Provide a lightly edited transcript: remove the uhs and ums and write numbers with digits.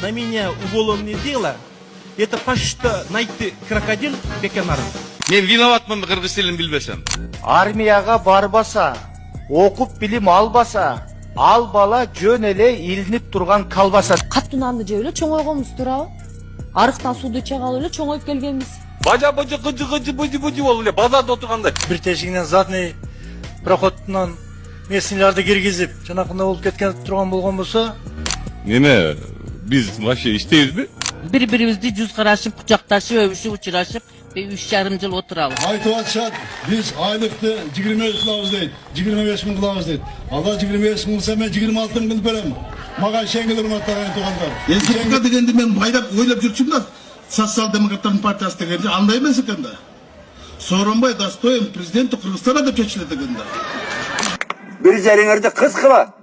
на меня уголовное дело, это почти найти крокодил Бекенар. Мен виноватмын кыргыз тилин билбесем. Армияга барбаса, окуп билим албаса, ал бала жөн эле илинип турган калбаса. Каттуу нанды жеп эле чоңойгонбуз туурабы? Арыктан сууду иче калып эле чоңоюп келгенбиз. Бажа бажа кыжы буди болуп эле базарда отурганда. Бир тешигинен задний проходунан местнийлерди киргизип, жанакындай болуп кеткен турган болгон болсо, Неме, биз вообще иштейбизби? Бири-бирибизди жүз карашып, кучакташып, өбүшүп, учурашып, 3,5 жыл отурабыз. Айтып атышат, биз айлыкты 20 кылабыз дейт, 25 миң кылабыз дейт. Ала 25 миң кылса мен 26 миң кылып берем. Мага шеңгел урматтаган туугандар. СДП дегенди мен байлап ойлоп жүрчүмүн да, Социал-демократтардын партиясы дегенде андай эмес экен да. Сооронбай Достоев президенти Кыргызстана деп чечилет экен да. Bir jeringерди кыз кыла.